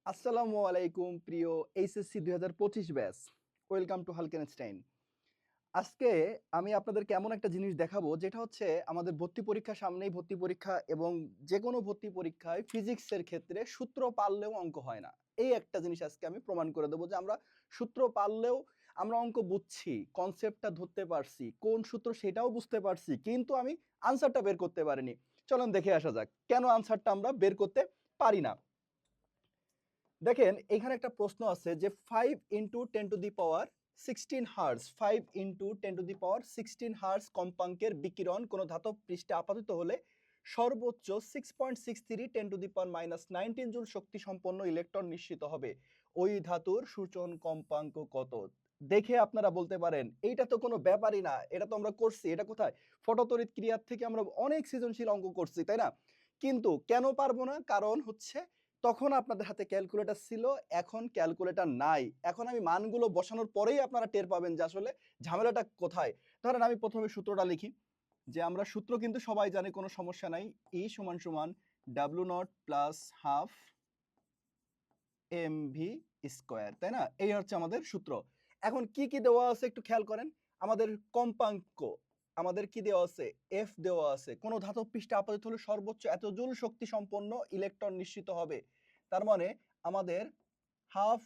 আসসালামু আলাইকুম প্রিয় HSC 2025 batch. Welcome to Halkenstein. আজকে আমি আপনাদেরকে এমন একটা জিনিস দেখাবো যেটা হচ্ছে আমাদের ভর্তি পরীক্ষা সামনেই ভর্তি পরীক্ষা এবং যেকোনো ভর্তি পরীক্ষায় ফিজিক্সের ক্ষেত্রে সূত্র পারলেও অঙ্ক হয় না। এই একটা জিনিস আজকে আমি প্রমাণ করে দেবো যে আমরা সূত্র পারলেও আমরা অঙ্ক বুঝছি, কনসেপ্টটা ধরতে পারছি, কোন সূত্র সেটাও বুঝতে পারছি, কিন্তু আমি আনসারটা বের করতে পারিনি। চলুন দেখে আসা যাক কেন আনসারটা আমরা বের করতে পারি না। দেখেন এখানে একটা প্রশ্ন আছে যে 5 ইন্টু 10⁻16 হার্জ 5 ইন্টু 10⁻16 হার্জ কম্পাঙ্কের বিকিরণ কোনো ধাতব পৃষ্ঠে আপাতিত হলে সর্বোচ্চ 6.63 10⁻19 জুল শক্তি সম্পন্ন ইলেকট্রন নিঃসৃত হবে। ওই ধাতুর সূচন কম্পাঙ্ক কত? দেখে আপনারা বলতে পারেন এইটা তো কোনো ব্যাপারই না, এটা তো আমরা করছি। এটা কোথায়? ফটোতড়িৎ ক্রিয়ার থেকে আমরা অনেক সৃজনশীল অঙ্ক করছি, তাই না? কিন্তু কেন পারবো না? কারণ হচ্ছে তখন আপনাদের হাতে ক্যালকুলেটর ছিল, এখন ক্যালকুলেটর নাই। এখন আমি মানগুলো বসানোর পরেই আপনারা টের পাবেন যে আসলে ঝামেলাটা কোথায়। ধরেন আমি প্রথমে সূত্রটা লিখি, যে আমরা সূত্র কিন্তু সবাই জানি, কোনো সমস্যা নাই। E সমান সমান W0 plus half mv square, তাই না? এই হচ্ছে আমাদের সূত্র। এখন কি কি দেওয়া আছে একটু খেয়াল করেন। আমাদের কম্পাঙ্ক, আমাদের কি দেওয়া আছে? এফ দেওয়া আছে। কোনো ধাতব পৃষ্ঠে আপাতিত হলে সর্বোচ্চ এত জুল শক্তি সম্পন্ন ইলেকট্রন নিঃসৃত হবে। তার মানে আমাদের হাফ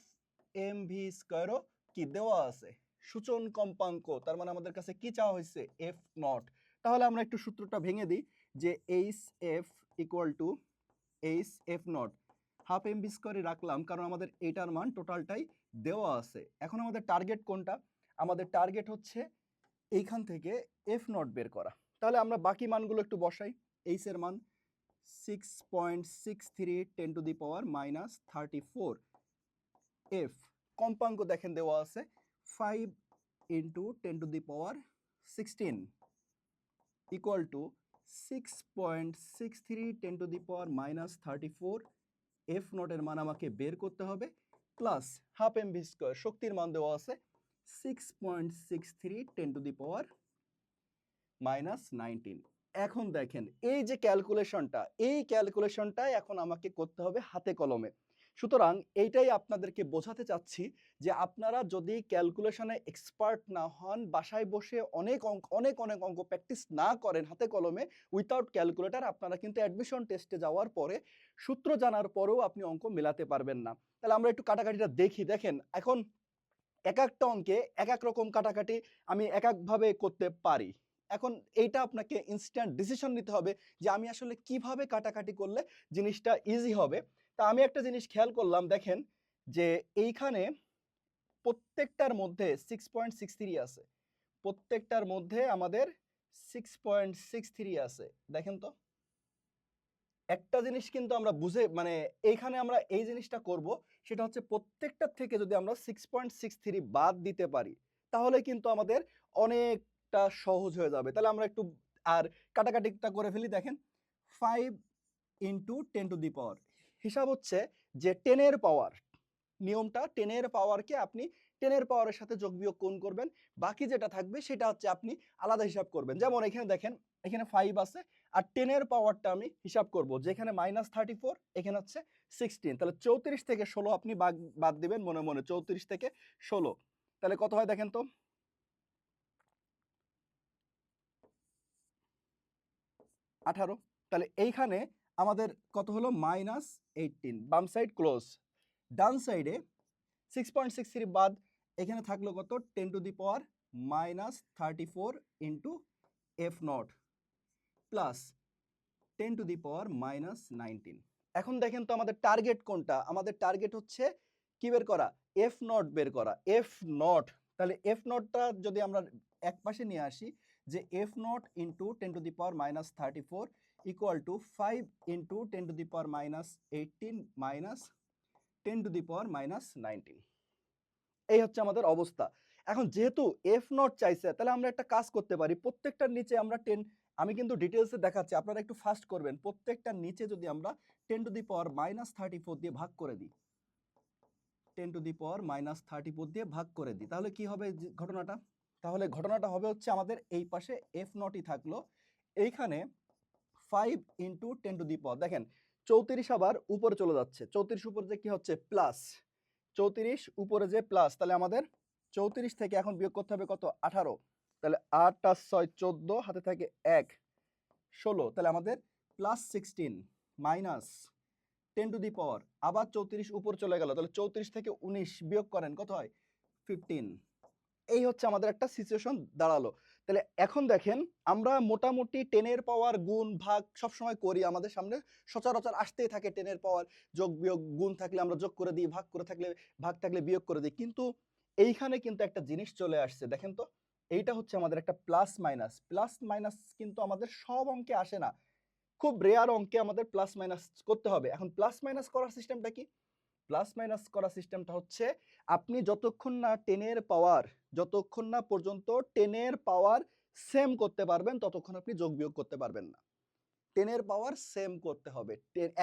mv স্কোয়ারও কি দেওয়া আছে, সূচন কম্পাঙ্ক। তার মানে আমাদের কাছে কি চাওয়া হয়েছে? F not. তাহলে আমরা একটু সূত্রটা ভেঙে দিই, যে H F equal to H F not half MB স্কোয়ারে রাখলাম, কারণ আমাদের এটার মান টোটালটাই দেওয়া আছে। এখন আমাদের টার্গেট কোনটা? আমাদের টার্গেট হচ্ছে এইখান থেকে এফ নট বের করা। তাহলে আমরা বাকি মানগুলো একটু বসাই। এইচ এর মান 6.63 10⁻−34। এফ কম্পাঙ্ক দেখেন দেওয়া আছে 5 ইন্টু 10⁻16 ইকুয়াল টু 6.63 10⁻−34। এফ নটের মান আমাকে বের করতে হবে, প্লাস হাফ এমভি স্কোয়ার শক্তির মান দেওয়া আছে 6.63 10⁻−19। এখন দেখেন এই যে ক্যালকুলেশনটা, এই ক্যালকুলেশনটাই এখন আমাকে করতে হবে হাতে কলমে। সুতরাং এইটাই আপনাদেরকে বোঝাতে চাচ্ছি যে আপনারা যদি ক্যালকুলেশনে এক্সপার্ট না হন, বাসায় বসে অনেক অঙ্ক অনেক অনেক অঙ্ক প্র্যাকটিস না করেন হাতে কলমে উইথাউট ক্যালকুলেটর, আপনারা কিন্তু অ্যাডমিশন টেস্টে যাওয়ার পরে সূত্র জানার পরেও আপনি অঙ্ক মেলাতে পারবেন না। তাহলে আমরা একটু কাটাকাটিটা দেখি। দেখেন এখন এক একটা অঙ্কে এক এক রকম কাটাকাটি আমি এক একভাবে করতে পারি। এখন এইটা আপনাকে ইনস্ট্যান্ট ডিসিশন নিতে হবে যে আমি আসলে কিভাবে কাটাকাটি করলে জিনিসটা ইজি হবে। তা আমি একটা জিনিস খেয়াল করলাম, দেখেন যে এইখানে প্রত্যেকটার মধ্যে 6.63 আছে, প্রত্যেকটার মধ্যে আমাদের 6.63 আছে। দেখেন তো একটা জিনিস কিন্তু আমরা বুঝে, মানে এইখানে আমরা এই জিনিসটা করব, সেটা হচ্ছে প্রত্যেকটার থেকে যদি আমরা 6.63 বাদ দিতে পারি তাহলে কিন্তু আমাদের অনেকটা সহজ হয়ে যাবে। তাহলে আমরা একটু আর কাটাকাটিটা করে ফেলি। দেখেন 5 ইন্টু 10⁻, হিসাব হচ্ছে যে 10-এর পাওয়ার, নিয়মটা 10-এর পাওয়ারকে আপনি 10-এর পাওয়ারের সাথে যোগ বিয়োগ কোণ করবেন, বাকি যেটা থাকবে সেটা হচ্ছে আপনি আলাদা হিসাব করবেন। যেমন এখানে দেখেন এখানে 5 আছে, আর 10-এর পাওয়ারটা আমি হিসাব করব, যেখানে -34 এখানে হচ্ছে 16, তাহলে 34 থেকে 16 আপনি বাদ দিবেন মনে মনে, 34 থেকে 16 তাহলে কত হয় দেখেন তো, 18। তাহলে এইখানে আমাদের কত হলো? -18। বাম সাইড ক্লোজ, ডান সাইডে 6.63 বাদ, এখানে থাকলো কত? 10⁻−34 ইন্টু এফ নট প্লাস 10⁻−19। এখন দেখেন তো আমাদের টার্গেট কোনটা? আমাদের টার্গেট হচ্ছে কি বের করা? এফ নট বের করা, এফ নট। তাহলে এফ নটটা যদি আমরা এক পাশে নিয়ে আসি, যে F not into 10⁻−34 equal to 5 into 10⁻−18 minus 10⁻−19। এই হচ্ছে আমাদের অবস্থা। এখন যেহেতু এফ নট চাইছে, তাহলে আমরা একটা কাজ করতে পারি, প্রত্যেকটার নিচে আমরা 10, আমি কিন্তু ডিটেলসে দেখাচ্ছি, আপনারা একটু ফাস্ট করবেন। প্রত্যেকটার নিচে যদি আমরা 10⁻−34 দিয়ে ভাগ করে দিই, 10⁻−34 দিয়ে ভাগ করে দিই, তাহলে কি হবে ঘটনাটা? তাহলে ঘটনাটা হবে হচ্ছে আমাদের এই পাশে এফ নটই থাকলো, এইখানে 5 ইন্টু 10⁻, দেখেন 34 আবার উপরে চলে যাচ্ছে, 34 উপরে যে কি হচ্ছে প্লাস, 34 উপরে যে প্লাস, তাহলে আমাদের 34 থেকে এখন বিয়োগ করতে হবে কত 18, তাহলে 8 আর 6 14, হাতে থাকে 1 16, তাহলে আমাদের প্লাস 16 মাইনাস 10 টু দি পাওয়ার, আবার 34 উপর চলে গেল, তাহলে 34 থেকে 19 বিয়োগ করেন কত হয় 15। এই হচ্ছে আমাদের একটা সিচুয়েশন দাঁড়ালো। তাহলে এখন দেখেন আমরা মোটামুটি 10 এর পাওয়ার গুণ ভাগ সবসময় করি, আমাদের সামনে সচরাচর আসতেই থাকে 10 এর পাওয়ার, যোগ বিয়োগ, গুণ থাকলে আমরা যোগ করে দিই, ভাগ থাকলে বিয়োগ করে দিই, কিন্তু এইখানে কিন্তু একটা জিনিস চলে আসছে দেখেন তো, এইটা হচ্ছে আমাদের একটা প্লাস মাইনাস। প্লাস মাইনাস কিন্তু আমাদের সব অঙ্কে আসে না, খুব রেয়ার অঙ্কে আমাদের প্লাস মাইনাস করতে হবে। এখন প্লাস মাইনাস করার সিস্টেমটা কি? প্লাস মাইনাস করার সিস্টেমটা হচ্ছে আপনি যতক্ষণ না 10 এর পাওয়ার, যতক্ষণ না পর্যন্ত 10 এর পাওয়ার সেম করতে পারবেন ততক্ষণ আপনি যোগ বিয়োগ করতে পারবেন না। 10 এর পাওয়ার সেম করতে হবে,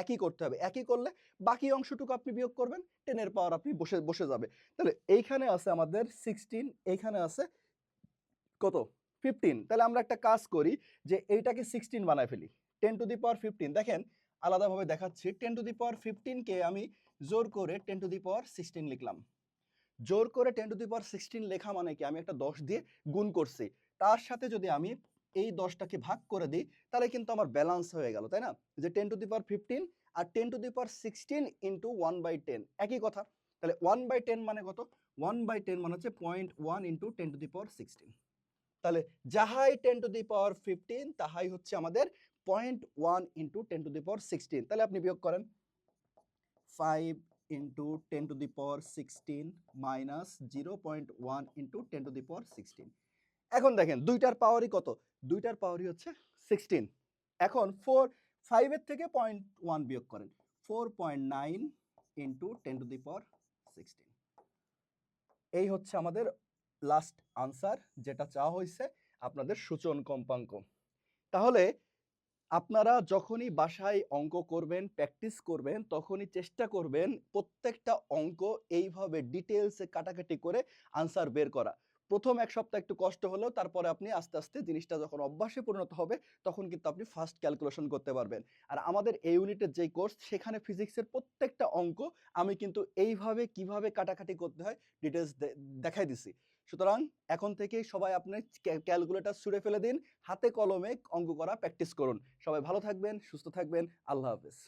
একই করতে হবে, একই করলে বাকি অংশটুকু আপনি বিয়োগ করবেন, 10 এর পাওয়ার আপনি বসে বসে যাবে। তাহলে এইখানে আছে আমাদের 16, এইখানে আছে কত 15, তাহলে আমরা একটা কাজ করি যে এইটাকে 16 বানায় ফেলি, 10 টু দি পাওয়ার 15। দেখেন আলাদাভাবে দেখাচ্ছি, 10 টু দি পাওয়ার 15 কে আমি জোর করে 10 টু দি পাওয়ার 16 লিখলাম। জোর করে 10 টু দি পাওয়ার 16 লেখা মানে কি, আমি একটা 10 দিয়ে গুণ করছি, তার সাথে যদি আমি এই 10টাকে ভাগ করে দিই তাহলে কিন্তু আমার ব্যালেন্স হয়ে গেল, তাই না? যে 10 টু দি পাওয়ার 15 আর 10 টু দি পাওয়ার 16 ইন্টু 1/10 একই কথা। তাহলে 1/10 মানে কত? 1/10 মানে হচ্ছে 0.1 ইন্টু 10 টু দি পাওয়ার 16। তাহলে যাহাই 10 টু দি পাওয়ার 15 তাহাই হচ্ছে আমাদের 0.1 ইন্টু 10 টু দি পাওয়ার 16। তাহলে আপনি বিয়োগ করেন 5 into 10 to the power 16 minus 0.1 into 10 to the power 16। এখন দেখেন দুইটার পাওয়ারই কত? দুইটার পাওয়ারই হচ্ছে 16। এখন 5 এর থেকে 0.1 বিয়োগ করেন, 4.9 ইন্টু 10 টু দি পাওয়ার 16। এই হচ্ছে আমাদের লাস্ট আনসার, যেটা চাওয়া হয়েছে আপনাদের সূচন কম্পাঙ্ক। তাহলে আপনারা যখনই বাসায় অঙ্ক করবেন, প্র্যাকটিস করবেন, তখনই চেষ্টা করবেন প্রত্যেকটা অঙ্ক এইভাবে ডিটেলসে কাটাকাটি করে আনসার বের করা। প্রথম 1 সপ্তাহ একটু কষ্ট হলেও তারপরে আপনি আস্তে আস্তে জিনিসটা যখন অভ্যাসে পরিণত হবে তখন কিন্তু আপনি ফাস্ট ক্যালকুলেশন করতে পারবেন। আর আমাদের এই ইউনিটের যেই কোর্স, সেখানে ফিজিক্সের প্রত্যেকটা অঙ্ক আমি কিন্তু এইভাবে কিভাবে কাটাকাটি করতে হয় ডিটেলস দেখাই দিছি। সুতরাং এখন থেকেই সবাই আপনি ক্যালকুলেটর ছুঁড়ে ফেলে দিন, হাতে কলমে অঙ্ক করা প্র্যাকটিস করুন। সবাই ভালো থাকবেন, সুস্থ থাকবেন, আল্লাহ হাফেজ।